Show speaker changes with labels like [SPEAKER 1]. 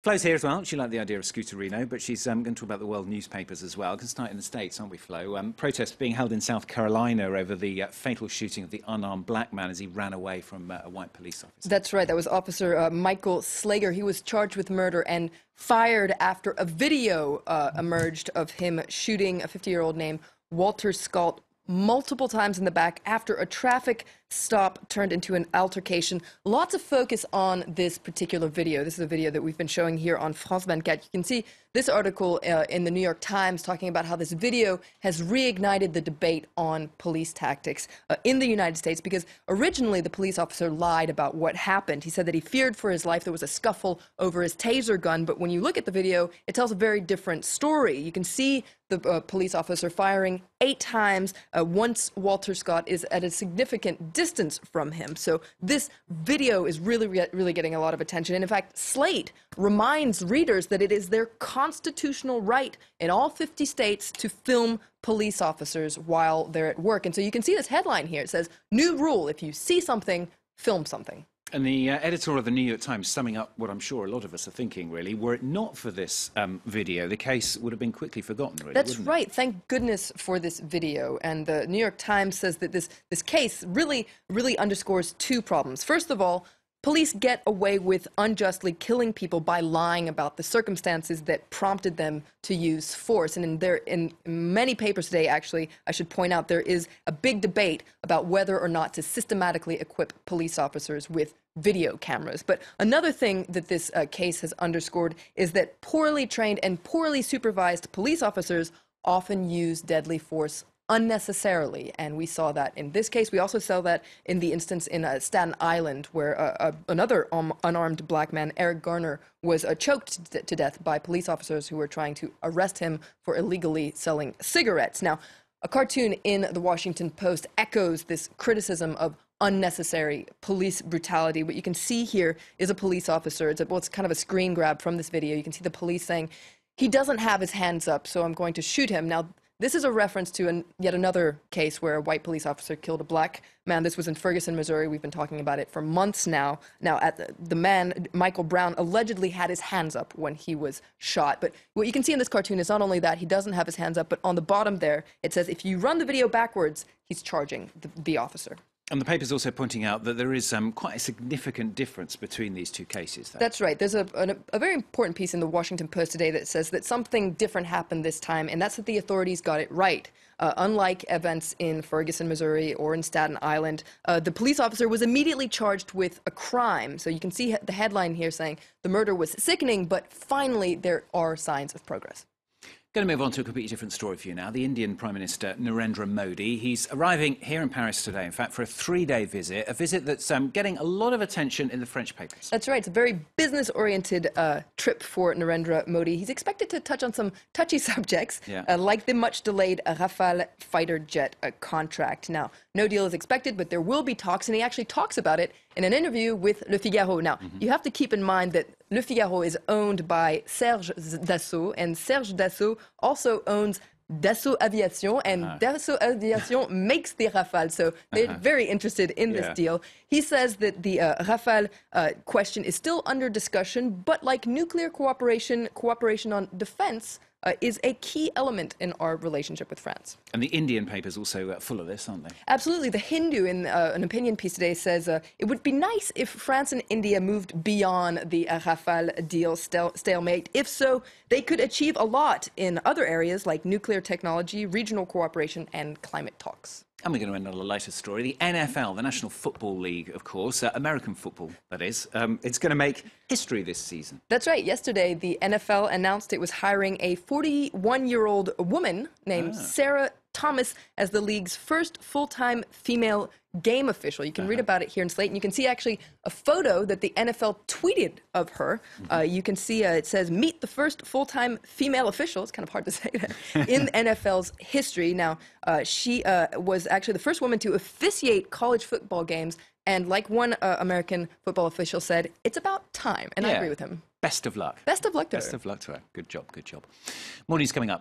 [SPEAKER 1] Flo's here as well. She liked the idea of Scooterino, but she's going to talk about the world newspapers as well. We can start in the States, aren't we, Flo? Protests being held in South Carolina over the fatal shooting of the unarmed black man as he ran away from a white police officer.
[SPEAKER 2] That's right. That was Officer Michael Slager. He was charged with murder and fired after a video emerged of him shooting a 50-year-old named Walter Scott multiple times in the back after a traffic stop turned into an altercation. Lots of focus on this particular video. This is a video that we've been showing here on France 24. You can see this article in the New York Times talking about how this video has reignited the debate on police tactics in the United States, because originally the police officer lied about what happened. He said that he feared for his life. There was a scuffle over his taser gun, but when you look at the video, it tells a very different story. You can see the police officer firing 8 times once Walter Scott is at a significant distance from him. So this video is really getting a lot of attention. And in fact, Slate reminds readers that it is their constitutional right in all 50 states to film police officers while they're at work. And so you can see this headline here. It says, "New rule: if you see something, film something."
[SPEAKER 1] And the editor of the New York Times summing up what I'm sure a lot of us are thinking, really, were it not for this video, the case would have been quickly forgotten, really.
[SPEAKER 2] That's right. Thank goodness for this video. And the New York Times says that this case really underscores 2 problems. First of all, police get away with unjustly killing people by lying about the circumstances that prompted them to use force. And in many papers today, actually, I should point out, there is a big debate about whether or not to systematically equip police officers with video cameras. But another thing that this case has underscored is that poorly trained and poorly supervised police officers often use deadly force unnecessarily, and we saw that in this case. We also saw that in the instance in Staten Island, where another unarmed black man, Eric Garner, was choked to death by police officers who were trying to arrest him for illegally selling cigarettes. Now, a cartoon in the Washington Post echoes this criticism of unnecessary police brutality. What you can see here is a police officer. It's kind of a screen grab from this video. You can see the police saying, "He doesn't have his hands up, so I'm going to shoot him." Now, this is a reference to yet another case where a white police officer killed a black man. This was in Ferguson, Missouri. We've been talking about it for months now. Now, the man, Michael Brown, allegedly had his hands up when he was shot. But what you can see in this cartoon is not only that he doesn't have his hands up, but on the bottom there, it says if you run the video backwards, he's charging the officer.
[SPEAKER 1] And the paper's also pointing out that there is quite a significant difference between these 2 cases, though.
[SPEAKER 2] That's right. There's a very important piece in the Washington Post today that says that something different happened this time, and that's that the authorities got it right. Unlike events in Ferguson, Missouri, or in Staten Island, the police officer was immediately charged with a crime. So you can see the headline here saying the murder was sickening, but finally there are signs of progress.
[SPEAKER 1] Going to move on to a completely different story for you now. The Indian Prime Minister, Narendra Modi. He's arriving here in Paris today, in fact, for a 3-day visit, a visit that's getting a lot of attention in the French papers.
[SPEAKER 2] That's right. It's a very business-oriented trip for Narendra Modi. He's expected to touch on some touchy subjects, like the much-delayed Rafale fighter jet contract. Now, no deal is expected, but there will be talks, and he actually talks about it in an interview with Le Figaro. Now, you have to keep in mind that Le Figaro is owned by Serge Dassault, and Serge Dassault also owns Dassault Aviation, and Dassault Aviation makes the Rafale, so they're very interested in this deal. He says that the Rafale question is still under discussion, but like nuclear cooperation on defense is a key element in our relationship with France.
[SPEAKER 1] And the Indian paper's also full of this, aren't they?
[SPEAKER 2] Absolutely. The Hindu, in an opinion piece today, says it would be nice if France and India moved beyond the Rafale deal stalemate. If so, they could achieve a lot in other areas like nuclear technology, regional cooperation, and climate talks.
[SPEAKER 1] And we're going to end on a lighter story. The NFL, the National Football League, of course, American football, that is, it's going to make history this season.
[SPEAKER 2] That's right. Yesterday, the NFL announced it was hiring a 41-year-old woman named Sarah Thomas as the league's first full-time female game official. You can read about it here in Slate, and you can see actually a photo that the NFL tweeted of her. You can see it says, "Meet the first full-time female official." It's kind of hard to say that in NFL's history. Now, she was actually the first woman to officiate college football games, and like one American football official said, it's about time, and I agree with him.
[SPEAKER 1] Best of luck.
[SPEAKER 2] Best of luck to her.
[SPEAKER 1] Best of luck to her. Good job, good job. More news coming up.